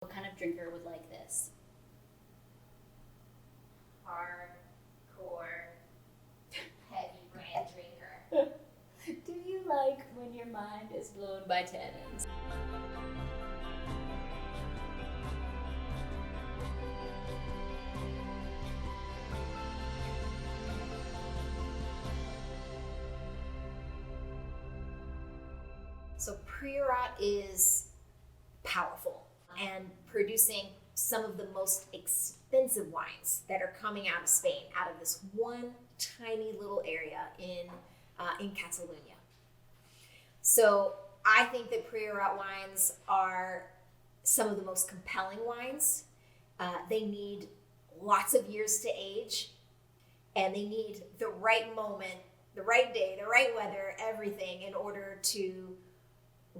What kind of drinker would like this? Hardcore, heavy brand drinker. Do you like when your mind is blown by tannins? So Priorat is powerful and producing some of the most expensive wines that are coming out of Spain, out of this one tiny little area in Catalonia. So I think that Priorat wines are some of the most compelling wines. They need lots of years to age, and they need the right moment, the right day, the right weather, everything in order to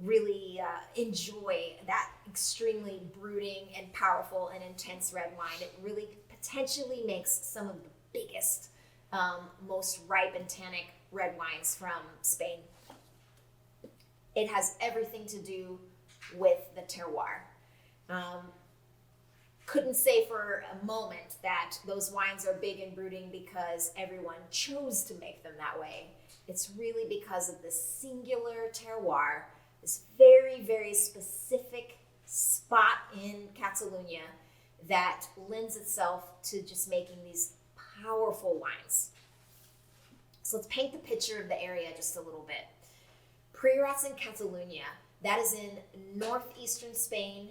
really enjoy that extremely brooding and powerful and intense red wine. It really potentially makes some of the biggest, most ripe and tannic red wines from Spain. It has everything to do with the terroir. Couldn't say for a moment that those wines are big and brooding because everyone chose to make them that way. It's really because of this singular terroir, this very, very specific spot in Catalonia that lends itself to just making these powerful wines. So let's paint the picture of the area just a little bit. Priorat's in Catalonia. That is in northeastern Spain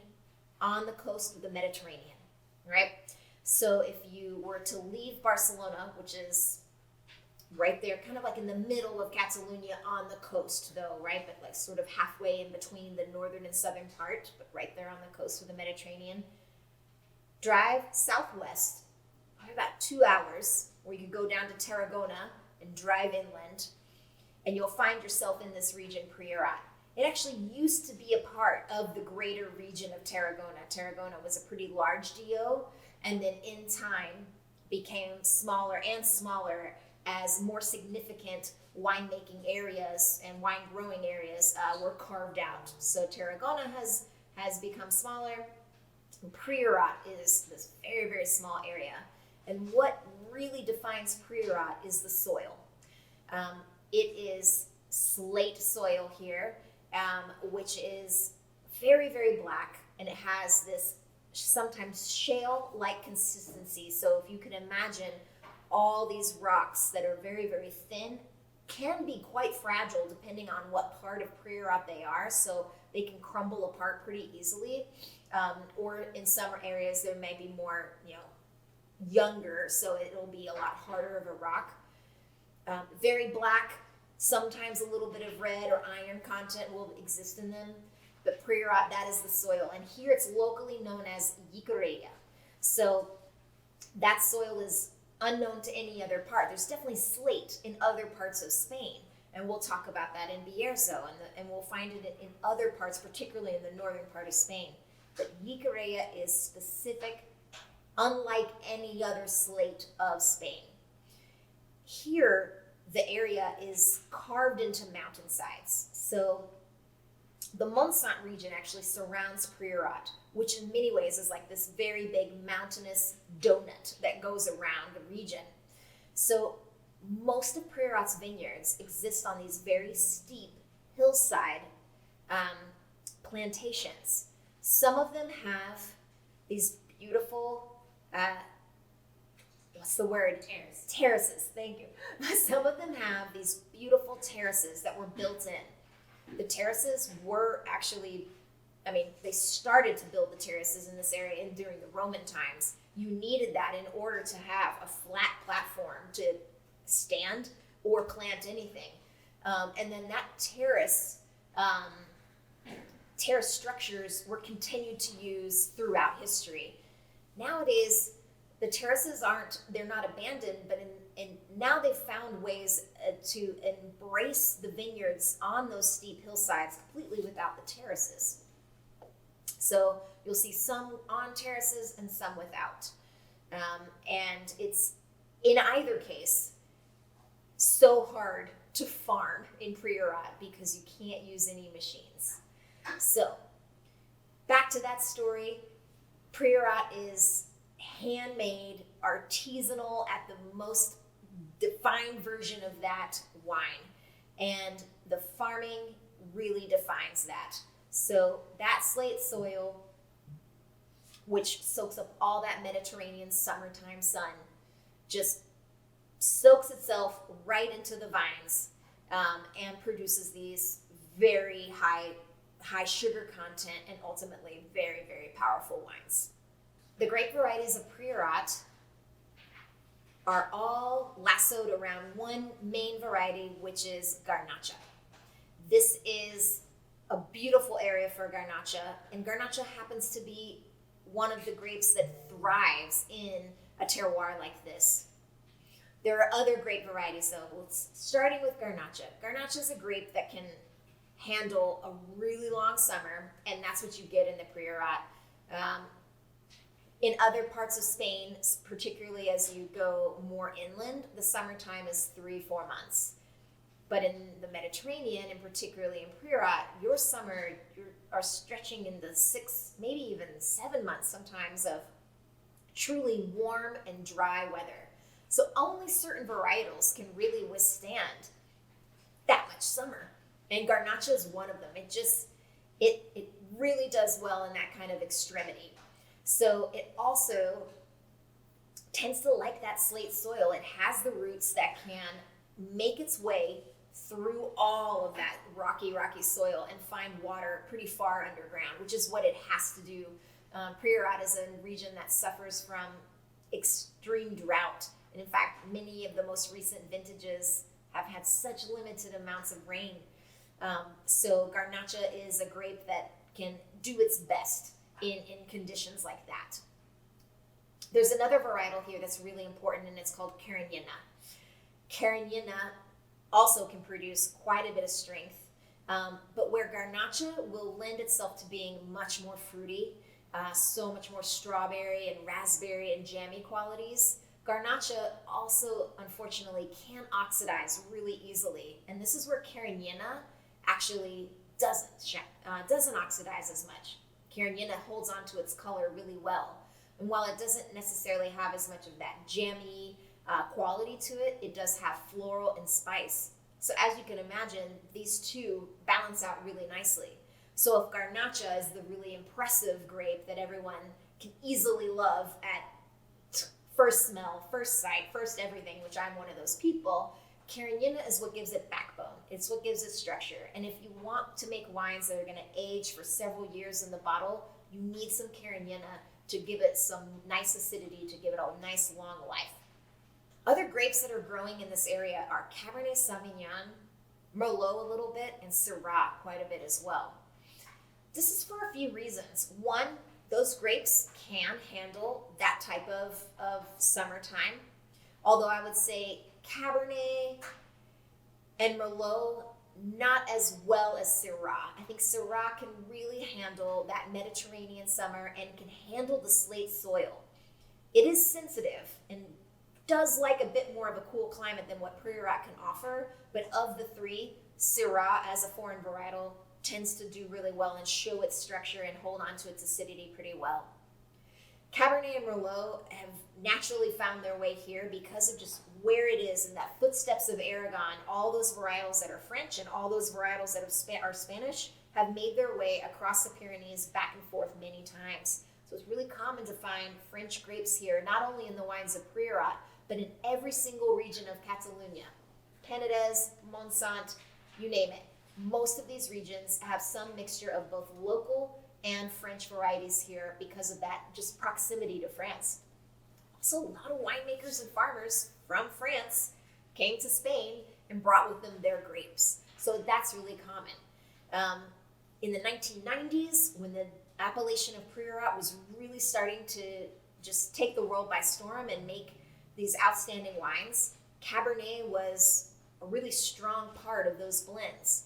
on the coast of the Mediterranean, right? So if you were to leave Barcelona, which is right there, kind of like in the middle of Catalonia on the coast though, right? But like sort of halfway in between the northern and southern part, but right there on the coast of the Mediterranean. Drive southwest, probably about 2 hours, or you could go down to Tarragona and drive inland, and you'll find yourself in this region, Priorat. It actually used to be a part of the greater region of Tarragona. Tarragona was a pretty large DO, and then in time became smaller and smaller as more significant winemaking areas and wine growing areas were carved out. So Tarragona has become smaller, and Priorat is this very, very small area. And what really defines Priorat is the soil. It is slate soil here, which is very, very black, and it has this sometimes shale-like consistency. So if you can imagine all these rocks that are very, very thin, can be quite fragile depending on what part of Priorat they are, so they can crumble apart pretty easily. Or in some areas there may be more, younger, so it'll be a lot harder of a rock. Very black, sometimes a little bit of red or iron content will exist in them, but Priorat, that is the soil. And here it's locally known as LLICORELLA. So that soil is unknown to any other part. There's definitely slate in other parts of Spain, and we'll talk about that in Bierzo, and we'll find it in other parts, particularly in the northern part of Spain. But LLICORELLA is specific, unlike any other slate of Spain. Here, the area is carved into mountainsides. So the Montsant region actually surrounds Priorat, which in many ways is like this very big mountainous donut that goes around the region. So most of Priorat's vineyards exist on these very steep hillside plantations. Some of them have these beautiful, what's the word? Terraces, thank you. Some of them have these beautiful terraces that were built in. The terraces were actually, they started to build the terraces in this area during the Roman times. You needed that in order to have a flat platform to stand or plant anything. And then that terrace structures were continued to use throughout history. Nowadays, the terraces they're not abandoned, but now they've found ways to embrace the vineyards on those steep hillsides completely without the terraces. So you'll see some on terraces and some without. And it's, in either case, so hard to farm in Priorat because you can't use any machines. So back to that story, Priorat is handmade, artisanal at the most defined version of that wine. And the farming really defines that. So that slate soil, which soaks up all that Mediterranean summertime sun, just soaks itself right into the vines, and produces these very high sugar content and ultimately very, very powerful wines. The grape varieties of Priorat are all lassoed around one main variety, which is Garnacha. This is a beautiful area for Garnacha, and Garnacha happens to be one of the grapes that thrives in a terroir like this. There are other grape varieties though. Starting with Garnacha. Garnacha is a grape that can handle a really long summer, and that's what you get in the Priorat. In other parts of Spain, particularly as you go more inland, the summertime is 3-4 months. But in the Mediterranean, and particularly in Priorat, your summer are stretching into 6, maybe even 7 months sometimes of truly warm and dry weather. So only certain varietals can really withstand that much summer. And Garnacha is one of them. It really does well in that kind of extremity. So it also tends to like that slate soil. It has the roots that can make its way through all of that rocky soil and find water pretty far underground, which is what it has to do. Priorat is a region that suffers from extreme drought. And in fact, many of the most recent vintages have had such limited amounts of rain. So Garnacha is a grape that can do its best in conditions like that. There's another varietal here that's really important, and it's called Cariñena. Cariñena also can produce quite a bit of strength, but where Garnacha will lend itself to being much more fruity, so much more strawberry and raspberry and jammy qualities, Garnacha also, unfortunately, can oxidize really easily. And this is where Cariñena actually doesn't oxidize as much. Cariñena holds on to its color really well. And while it doesn't necessarily have as much of that jammy quality to it, it does have floral and spice. So as you can imagine, these two balance out really nicely. So if Garnacha is the really impressive grape that everyone can easily love at first smell, first sight, first everything, which I'm one of those people, Cariñena is what gives it backbone. It's what gives it structure. And if you want to make wines that are going to age for several years in the bottle, you need some Cariñena to give it some nice acidity, to give it a nice long life. Other grapes that are growing in this area are Cabernet Sauvignon, Merlot a little bit, and Syrah quite a bit as well. This is for a few reasons. One, those grapes can handle that type of summertime. Although I would say Cabernet and Merlot, not as well as Syrah. I think Syrah can really handle that Mediterranean summer and can handle the slate soil. It is sensitive and does like a bit more of a cool climate than what Priorat can offer, but of the three, Syrah as a foreign varietal tends to do really well and show its structure and hold on to its acidity pretty well. Cabernet and Merlot have naturally found their way here because of just where it is in that footsteps of Aragon. All those varietals that are French and all those varietals that are Spanish have made their way across the Pyrenees back and forth many times. So it's really common to find French grapes here, not only in the wines of Priorat, but in every single region of Catalonia. Penedès, Montsant, you name it. Most of these regions have some mixture of both local and French varieties here because of that just proximity to France. Also, a lot of winemakers and farmers from France came to Spain and brought with them their grapes. So that's really common. In the 1990s, when the appellation of Priorat was really starting to just take the world by storm and make these outstanding wines, Cabernet was a really strong part of those blends.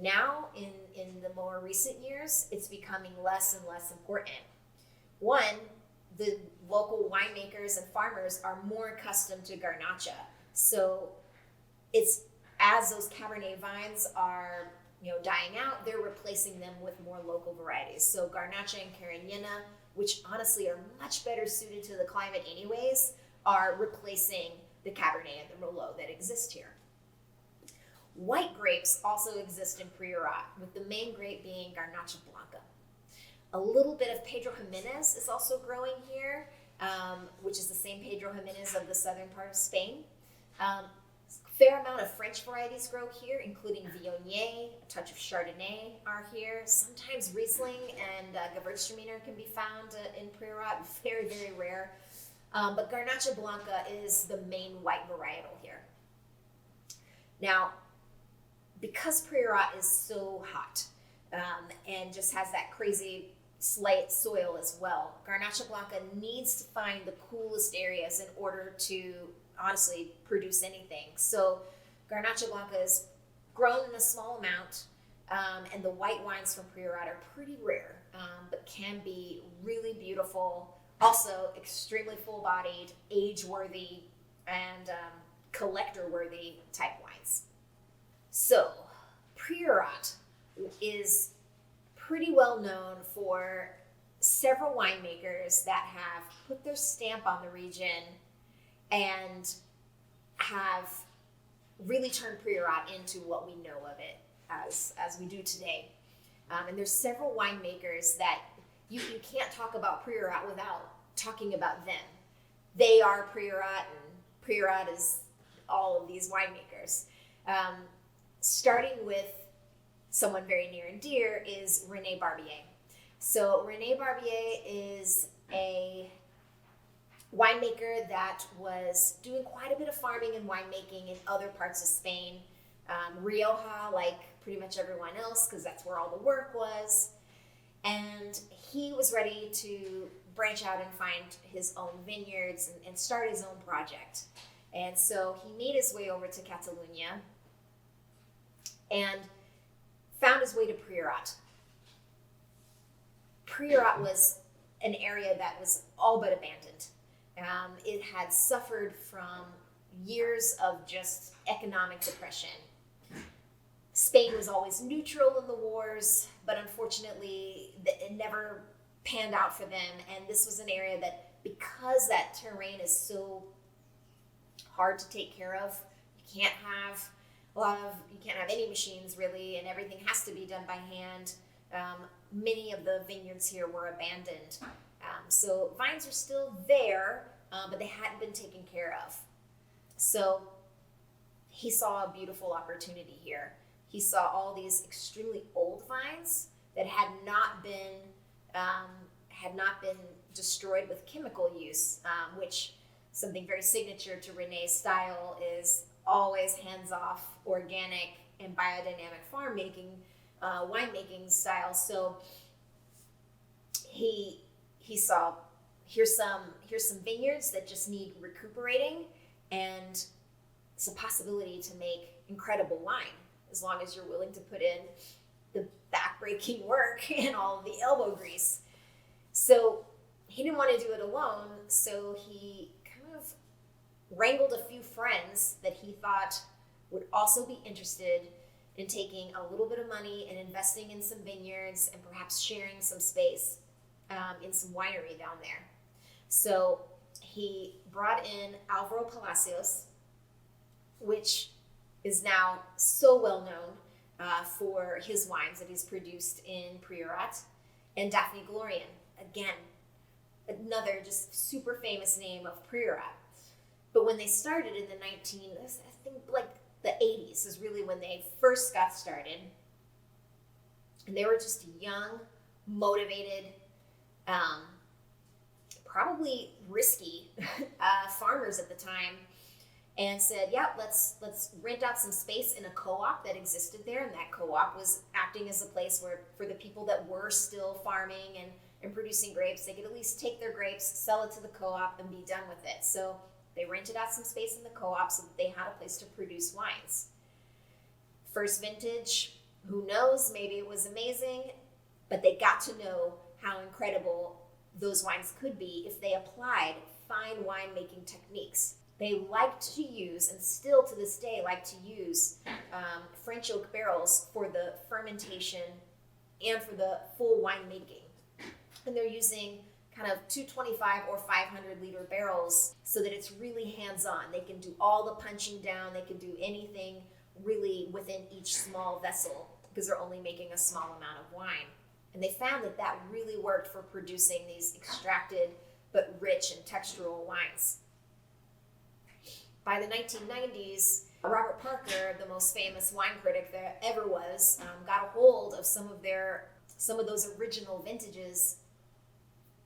Now, in the more recent years, it's becoming less and less important. One, the local winemakers and farmers are more accustomed to Garnacha. So it's as those Cabernet vines are dying out, they're replacing them with more local varieties. So Garnacha and Cariñena which honestly are much better suited to the climate anyways, are replacing the Cabernet and the Merlot that exist here. White grapes also exist in Priorat, with the main grape being Garnacha Blanca. A little bit of Pedro Jimenez is also growing here, which is the same Pedro Jimenez of the southern part of Spain. Fair amount of French varieties grow here, including Viognier, a touch of Chardonnay are here. Sometimes Riesling and Gewürztraminer can be found in Priorat, very, very rare. But Garnacha Blanca is the main white varietal here. Now, because Priorat is so hot and just has that crazy slate soil as well, Garnacha Blanca needs to find the coolest areas in order to honestly produce anything. So Garnacha Blanca is grown in a small amount, and the white wines from Priorat are pretty rare, but can be really beautiful. Also extremely full-bodied, age-worthy, and collector-worthy type wines. So Priorat is pretty well known for several winemakers that have put their stamp on the region and have really turned Priorat into what we know of it as we do today. And there's several winemakers that you can't talk about Priorat without talking about them. They are Priorat, and Priorat is all of these winemakers. Starting with someone very near and dear is RENÉ Barbier. So RENÉ Barbier is a winemaker that was doing quite a bit of farming and winemaking in other parts of Spain. Rioja, like pretty much everyone else, because that's where all the work was. And he was ready to branch out and find his own vineyards and start his own project. And so he made his way over to Catalonia and found his way to Priorat. Priorat was an area that was all but abandoned. It had suffered from years of just economic depression. Spain was always neutral in the wars, but unfortunately it never panned out for them. And this was an area that, because that terrain is so hard to take care of, you can't have any machines really, and everything has to be done by hand. Many of the vineyards here were abandoned. So vines are still there, but they hadn't been taken care of. So he saw a beautiful opportunity here. He saw all these extremely old vines that had not been destroyed with chemical use, which something very signature to René's style is always hands-off, organic, and biodynamic winemaking style. So he saw, here's some vineyards that just need recuperating, and it's a possibility to make incredible wine as long as you're willing to put in the back-breaking work and all of the elbow grease. So he didn't want to do it alone, so he kind of wrangled a few friends that he thought would also be interested in taking a little bit of money and investing in some vineyards and perhaps sharing some space in some winery down there. So he brought in ALVARO PALACIOS, which is now so well known for his wines that he's produced in Priorat, and DAPHNE GLORIAN, again, another just super famous name of Priorat. But when they started in the 80s is really when they first got started. And they were just young, motivated, probably risky farmers at the time, and said, yeah, let's rent out some space in a co-op that existed there. And that co-op was acting as a place where, for the people that were still farming and producing grapes, they could at least take their grapes, sell it to the co-op, and be done with it. So they rented out some space in the co-op so that they had a place to produce wines. First vintage, who knows, maybe it was amazing, but they got to know how incredible those wines could be if they applied fine winemaking techniques. They liked to use, and still to this day like to use, French oak barrels for the fermentation and for the full winemaking. And they're using kind of 225 or 500 liter barrels so that it's really hands-on. They can do all the punching down. They can do anything really within each small vessel because they're only making a small amount of wine. And they found that that really worked for producing these extracted but rich and textural wines. By the 1990s, Robert Parker, the most famous wine critic there ever was, got a hold of some of those original vintages,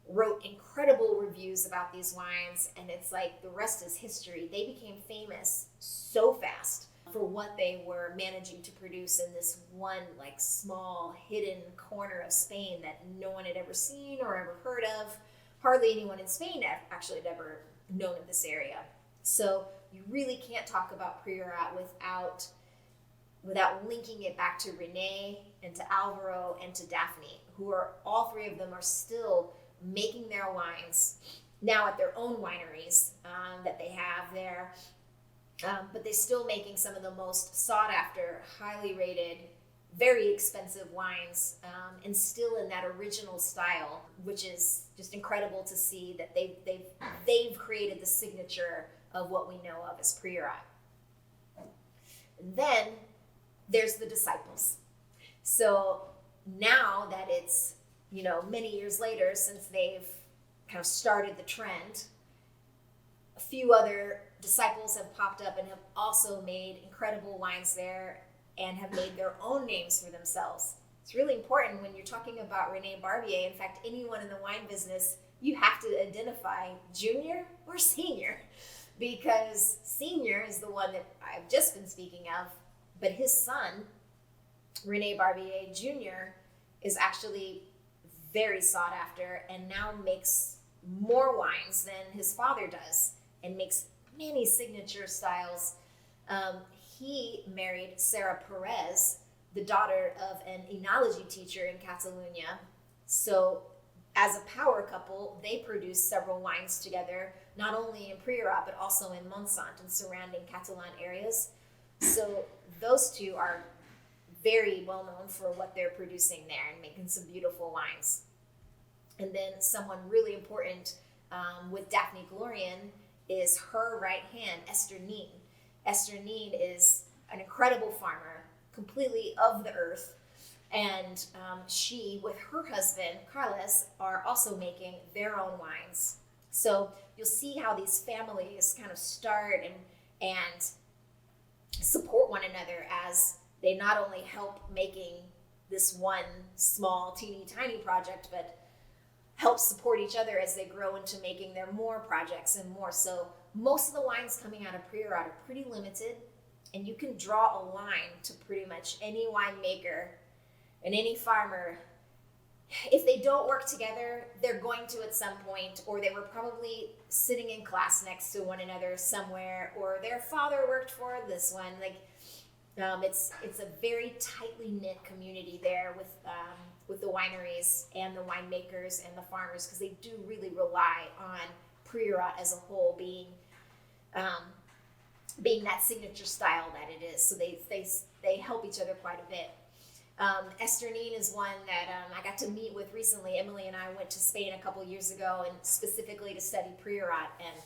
wrote incredible reviews about these wines, and it's like the rest is history. They became famous so fast for what they were managing to produce in this one like small hidden corner of Spain that no one had ever seen or ever heard of. Hardly anyone in Spain actually had ever known of this area. So you really can't talk about Priorat without linking it back to RENÉ and to ALVARO and to DAPHNE, who are, all three of them are still making their wines now at their own wineries that they have there. But they're still making some of the most sought after, highly rated, very expensive wines, and still in that original style, which is just incredible to see that they've created the signature of what we know of as Priorat. And then there's the disciples. So now that it's, many years later since they've kind of started the trend, a few other disciples have popped up and have also made incredible wines there and have made their own names for themselves. It's really important when you're talking about René Barbier. In fact, anyone in the wine business, you have to identify junior or senior, because senior is the one that I've just been speaking of, but his son, René Barbier Jr., is actually very sought after and now makes more wines than his father does and makes many signature styles. He married Sarah Perez, the daughter of an enology teacher in Catalonia. So as a power couple, they produced several wines together, not only in Priorat, but also in Montsant and surrounding Catalan areas. So those two are very well known for what they're producing there and making some beautiful wines. And then someone really important with DAPHNE GLORIAN is her right hand, Esther Neen. Esther Neen is an incredible farmer, completely of the earth. And she, with her husband, Carlos, are also making their own wines. So you'll see how these families kind of start and support one another as they not only help making this one small, teeny tiny project, but help support each other as they grow into making their more projects and more. So most of the wines coming out of Priorat are pretty limited, and you can draw a line to pretty much any winemaker and any farmer. If they don't work together, they're going to at some point, or they were probably sitting in class next to one another somewhere, or their father worked for this one. It's a very tightly knit community there with the wineries and the winemakers and the farmers, because they do really rely on Priorat as a whole being that signature style that it is. So they help each other quite a bit. Esther Neen is one that I got to meet with recently. Emily and I went to Spain a couple years ago, and specifically to study Priorat, and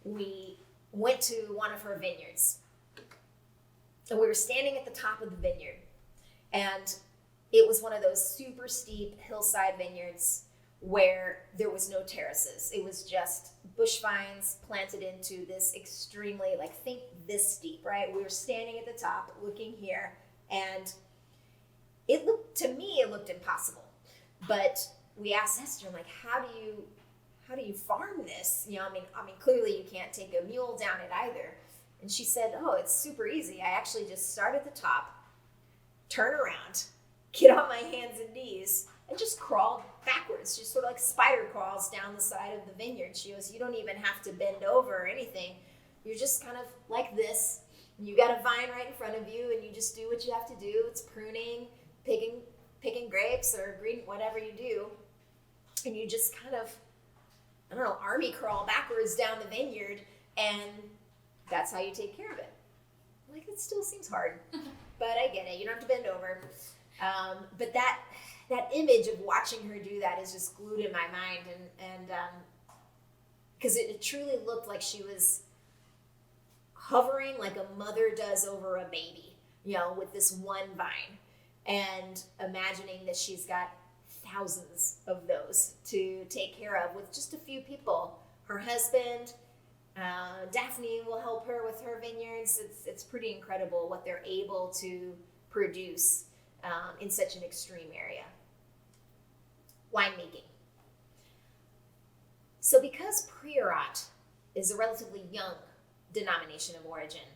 we went to one of her vineyards. And we were standing at the top of the vineyard, and it was one of those super steep hillside vineyards where there was no terraces. It was just bush vines planted into this extremely, think this steep, right? We were standing at the top looking here, and it looked impossible. But we asked Esther, how do you farm this? I mean, clearly you can't take a mule down it either. And she said, oh, it's super easy. I actually just start at the top, turn around, get on my hands and knees, and just crawl backwards. Just sort of like spider crawls down the side of the vineyard. She goes, you don't even have to bend over or anything. You're just kind of like this. And you got a vine right in front of you, and you just do what you have to do. It's pruning, picking grapes or green, whatever you do. And you just kind of, army crawl backwards down the vineyard, and that's how you take care of it. It still seems hard, but I get it. You don't have to bend over. But that image of watching her do that is just glued in my mind, and because it truly looked like she was hovering like a mother does over a baby, with this one vine, and imagining that she's got thousands of those to take care of with just a few people. Her husband, Daphne, will help her with her vineyards. It's pretty incredible what they're able to produce in such an extreme area. Winemaking. So because Priorat is a relatively young denomination of origin,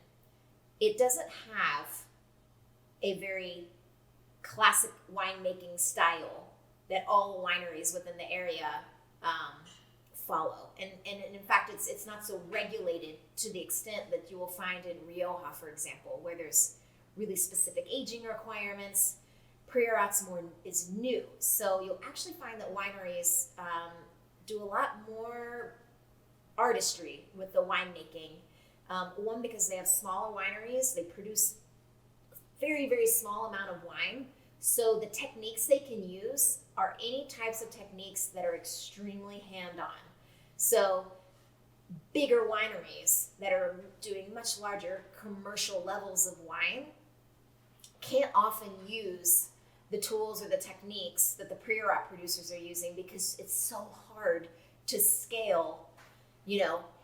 it doesn't have a very classic winemaking style that all wineries within the area follow. And in fact, it's not so regulated to the extent that you will find in Rioja, for example, where there's really specific aging requirements. Priorat's is new. So you'll actually find that wineries do a lot more artistry with the winemaking. One, because they have smaller wineries, they produce a very, very small amount of wine. So the techniques they can use are any types of techniques that are extremely hand-on. So bigger wineries that are doing much larger commercial levels of wine can't often use the tools or the techniques that the Priorat producers are using, because it's so hard to scale,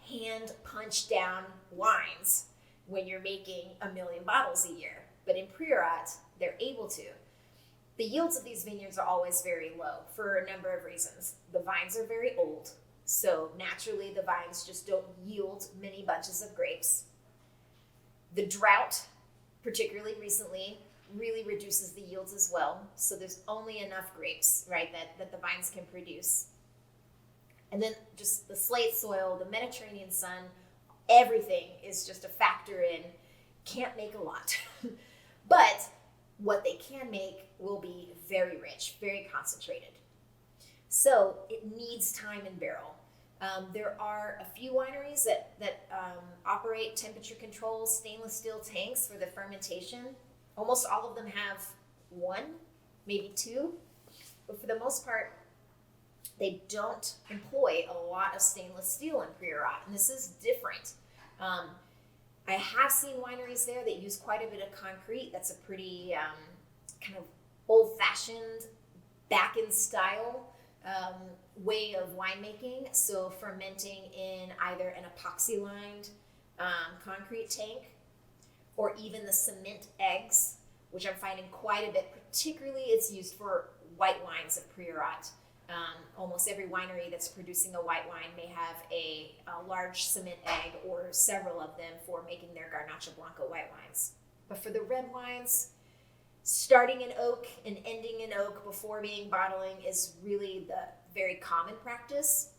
hand punch down wines when you're making 1 million bottles a year. But in Priorat, they're able to. The yields of these vineyards are always very low for a number of reasons. The vines are very old, so naturally the vines just don't yield many bunches of grapes. The drought, particularly recently, really reduces the yields as well. So there's only enough grapes, right, that the vines can produce. And then just the slate soil, the Mediterranean sun, everything is just a factor in. Can't make a lot. But what they can make will be very rich, very concentrated. So it needs time in barrel. There are a few wineries that operate temperature control stainless steel tanks for the fermentation. Almost all of them have one, maybe two, but for the most part, they don't employ a lot of stainless steel in Priorat, and this is different. I have seen wineries there that use quite a bit of concrete. That's a pretty kind of old-fashioned, back-in style way of winemaking. So fermenting in either an epoxy-lined concrete tank, or even the cement eggs, which I'm finding quite a bit. Particularly, it's used for white wines of Priorat. Almost every winery that's producing a white wine may have a large cement egg or several of them for making their Garnacha Blanca white wines. But for the red wines, starting in oak and ending in oak before being bottling is really the very common practice,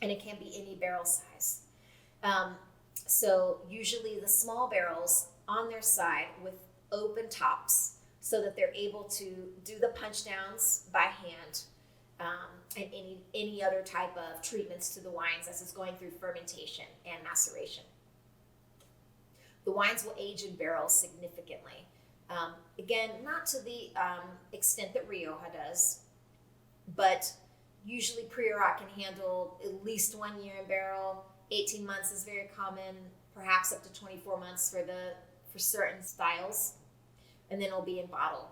and it can be any barrel size. So usually the small barrels on their side with open tops, so that they're able to do the punch downs by hand, and any other type of treatments to the wines as it's going through fermentation and maceration. The wines will age in barrels significantly. Again, not to the extent that Rioja does, but usually Priorat can handle at least 1 year in barrel. 18 months is very common, perhaps up to 24 months for certain styles, and then it'll be in bottle.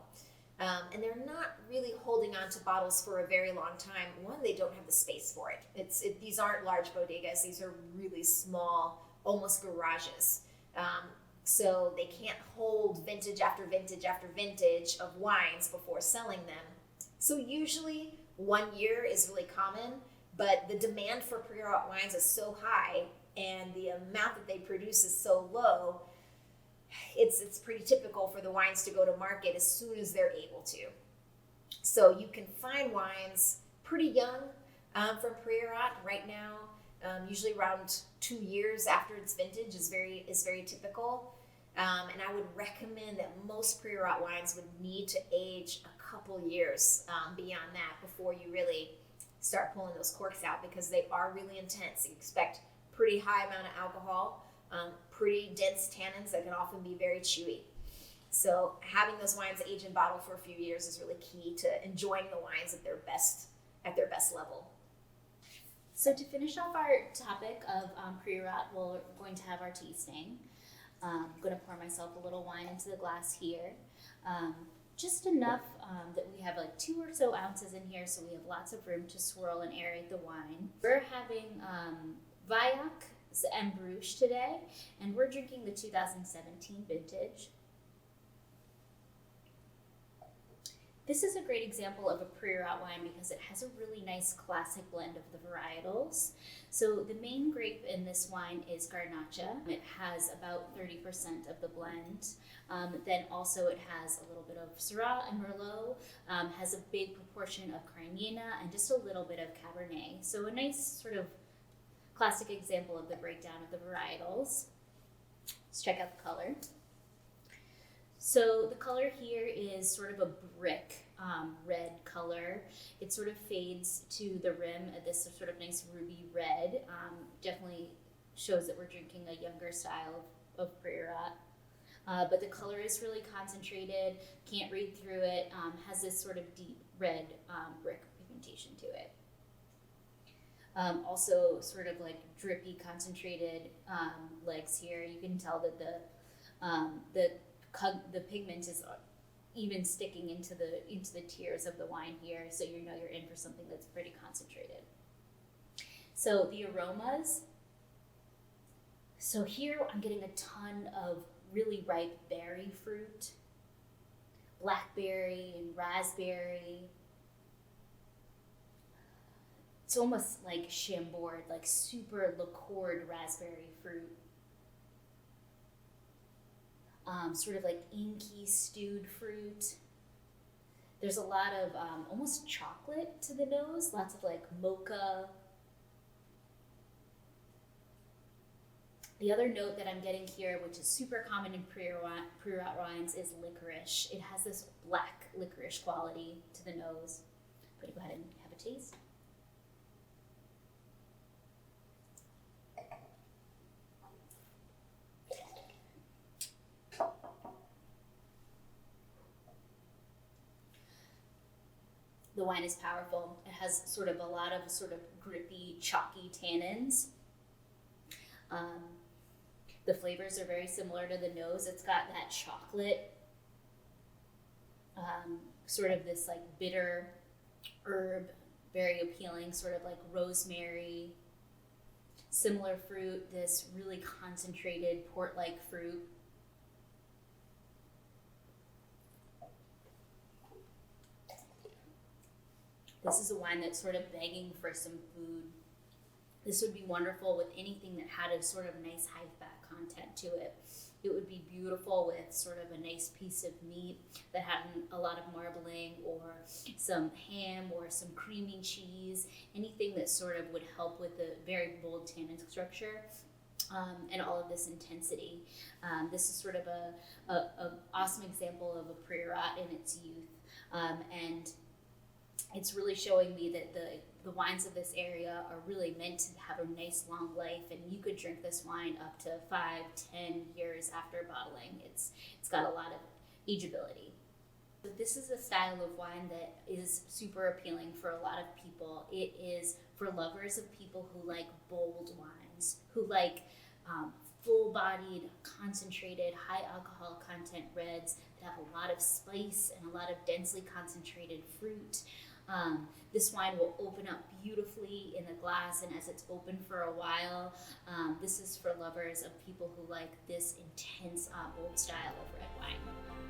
And they're not really holding on to bottles for a very long time. One, they don't have the space for it. These aren't large bodegas. These are really small, almost garages. So they can't hold vintage after vintage after vintage of wines before selling them. So usually 1 year is really common, but the demand for Priorat wines is so high and the amount that they produce is so low, it's pretty typical for the wines to go to market as soon as they're able to. So you can find wines pretty young from Priorat right now. Usually around 2 years after its vintage is very typical. And I would recommend that most Priorat wines would need to age a couple years beyond that before you really start pulling those corks out, because they are really intense. You expect pretty high amount of alcohol, pretty dense tannins that can often be very chewy. So having those wines age in bottle for a few years is really key to enjoying the wines at their best level. So to finish off our topic of Priorat, we're going to have our tasting. I'm going to pour myself a little wine into the glass here. Just enough that we have like 2 or so ounces in here, so we have lots of room to swirl and aerate the wine. We're having Vaillac and Bruges today, and we're drinking the 2017 vintage. This is a great example of a Priorat wine because it has a really nice classic blend of the varietals. So the main grape in this wine is Garnacha. It has about 30% of the blend. Then also it has a little bit of Syrah and Merlot, has a big proportion of Cariñena, and just a little bit of Cabernet. So a nice sort of classic example of the breakdown of the varietals. Let's check out the color. So the color here is sort of a brick red color. It sort of fades to the rim at this sort of nice ruby red. Definitely shows that we're drinking a younger style of Priorat. But the color is really concentrated, can't read through it, has this sort of deep red brick pigmentation to it. Also sort of like drippy, concentrated legs here. You can tell that the pigment is even sticking into the tears of the wine here, so you know you're in for something that's pretty concentrated. So the aromas. So here I'm getting a ton of really ripe berry fruit, blackberry and raspberry. It's almost like Chambord, like super liqueured raspberry fruit. Sort of like inky stewed fruit. There's a lot of almost chocolate to the nose, lots of like mocha. The other note that I'm getting here, which is super common in Priorat wines, is licorice. It has this black licorice quality to the nose. I'm going to go ahead and have a taste. The wine is powerful. It has sort of a lot of sort of grippy, chalky tannins. The flavors are very similar to the nose. It's got that chocolate, sort of this like bitter herb, very appealing, sort of like rosemary. Similar fruit, this really concentrated port-like fruit. This is a wine that's sort of begging for some food. This would be wonderful with anything that had a sort of nice high fat content to it. It would be beautiful with sort of a nice piece of meat that had a lot of marbling, or some ham or some creamy cheese, anything that sort of would help with the very bold tannin structure. And all of this intensity. This is sort of a awesome example of a Priorat in its youth. And it's really showing me that the wines of this area are really meant to have a nice long life, and you could drink this wine up to 5-10 years after bottling. It's got a lot of ageability. This is a style of wine that is super appealing for a lot of people. It is for lovers of people who like bold wines, who like full-bodied, concentrated, high alcohol content reds that have a lot of spice and a lot of densely concentrated fruit. This wine will open up beautifully in the glass, and as it's open for a while, this is for lovers of people who like this intense, bold style of red wine.